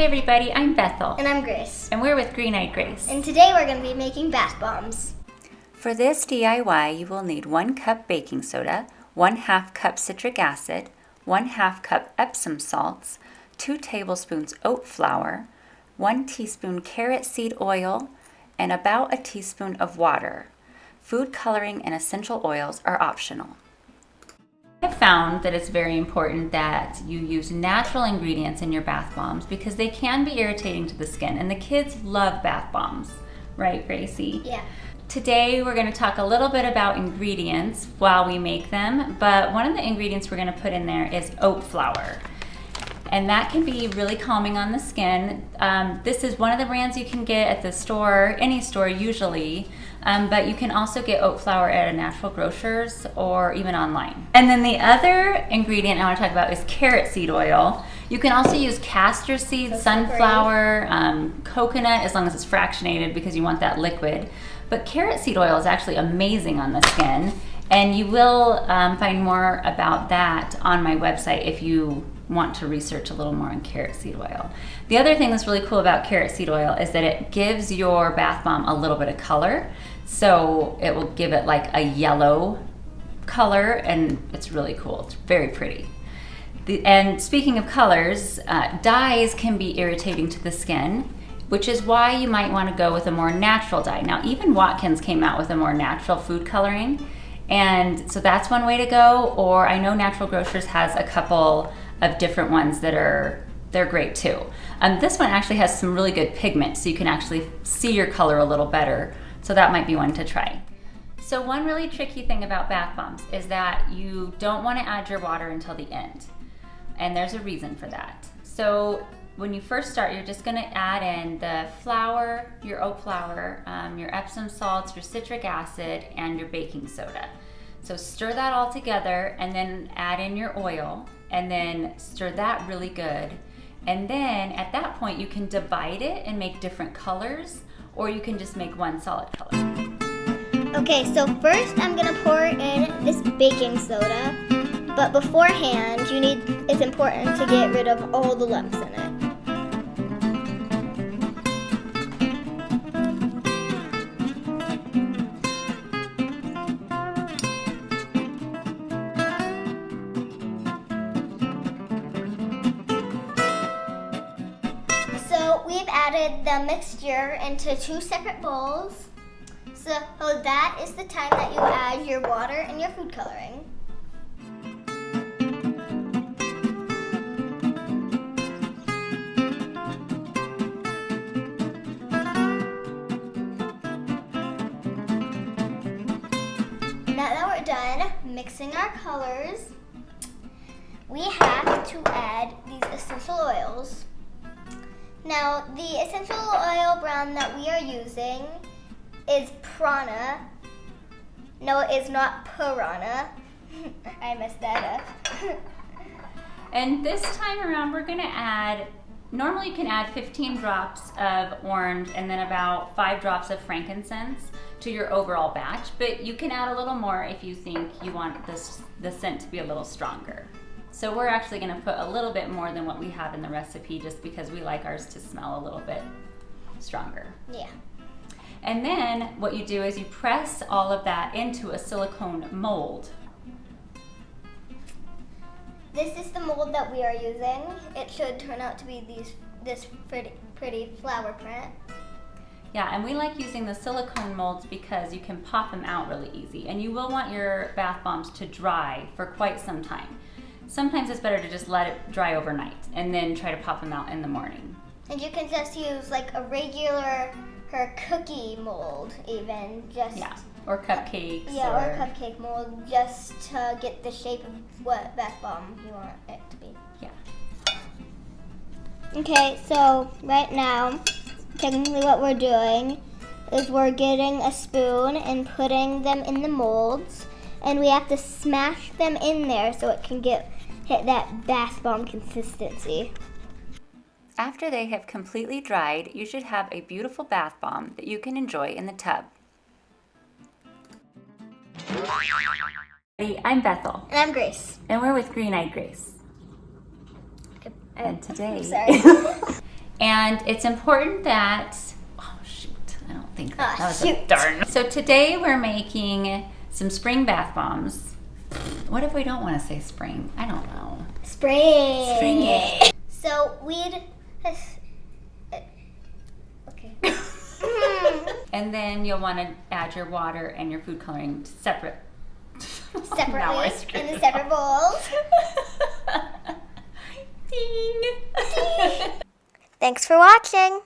Hey everybody, I'm Bethel. And I'm Grace. And we're with Green Eyed Grace. And today we're going to be making bath bombs. For this DIY, you will need 1 cup baking soda, 1/2 cup citric acid, 1/2 cup Epsom salts, 2 tablespoons oat flour, 1 teaspoon carrot seed oil, and about a teaspoon of water. Food coloring and essential oils are optional. I have found that it's very important that you use natural ingredients in your bath bombs because they can be irritating to the skin, and the kids love bath bombs, right, Gracie? Yeah. Today we're going to talk a little bit about ingredients while we make them, but one of the ingredients we're going to put in there is oat flour. And that can be really calming on the skin. This is one of the brands you can get at the store, any store usually, but you can also get oat flour at a natural grocer's or even online. And then the other ingredient I want to talk about is carrot seed oil. You can also use castor seeds, sunflower, coconut, as long as it's fractionated because you want that liquid. But carrot seed oil is actually amazing on the skin, and you will find more about that on my website if you want to research a little more on carrot seed oil. The other thing that's really cool about carrot seed oil is that it gives your bath bomb a little bit of color. So it will give it like a yellow color, and it's really cool. It's very pretty. And speaking of colors, dyes can be irritating to the skin, which is why you might want to go with a more natural dye. Now, even Watkins came out with a more natural food coloring, and so that's one way to go. Or I know Natural Grocers has a couple of different ones that they're great too. This one actually has some really good pigment, so you can actually see your color a little better. So that might be one to try. So one really tricky thing about bath bombs is that you don't want to add your water until the end. And there's a reason for that. So when you first start, you're just gonna add in the flour, your oat flour, your Epsom salts, your citric acid, and your baking soda. So stir that all together and then add in your oil and then stir that really good. And then at that point you can divide it and make different colors, or you can just make one solid color. Okay, so first I'm gonna pour in this baking soda, but beforehand it's important to get rid of all the lumps in it. So we've added the mixture into 2 separate bowls. So that is the time that you add your water and your food coloring. Now that we're done mixing our colors, we have to add these essential oils. Now, the essential oil brand that we are using is Prana. No, it's not Piranha. I messed that up. And this time around we're gonna add, normally you can add 15 drops of orange and then about 5 drops of frankincense to your overall batch, but you can add a little more if you think you want the scent to be a little stronger. So we're actually gonna put a little bit more than what we have in the recipe just because we like ours to smell a little bit stronger. Yeah. And then what you do is you press all of that into a silicone mold. This is the mold that we are using. It should turn out to be this pretty flower print. Yeah, and we like using the silicone molds because you can pop them out really easy, and you will want your bath bombs to dry for quite some time. Sometimes it's better to just let it dry overnight and then try to pop them out in the morning. And you can just use like a regular cookie mold even, just or cupcakes. Yeah, or cupcake mold, just to get the shape of what bath bomb you want it to be. Yeah. Okay, so right now, technically what we're doing is we're getting a spoon and putting them in the molds, and we have to smash them in there so it can hit that bath bomb consistency. After they have completely dried, you should have a beautiful bath bomb that you can enjoy in the tub. Hey, I'm Bethel. And I'm Grace. And we're with Green Eyed Grace. And today, And it's important that, oh shoot, I don't think that was shoot. a darn. So today we're making some spring bath bombs. What if we don't want to say spring? I don't know. Spring. Springy. So we'd, okay. And then you'll want to add your water and your food coloring separately Now I Separately screwed in the it separate bowls. Ding. Thanks for watching.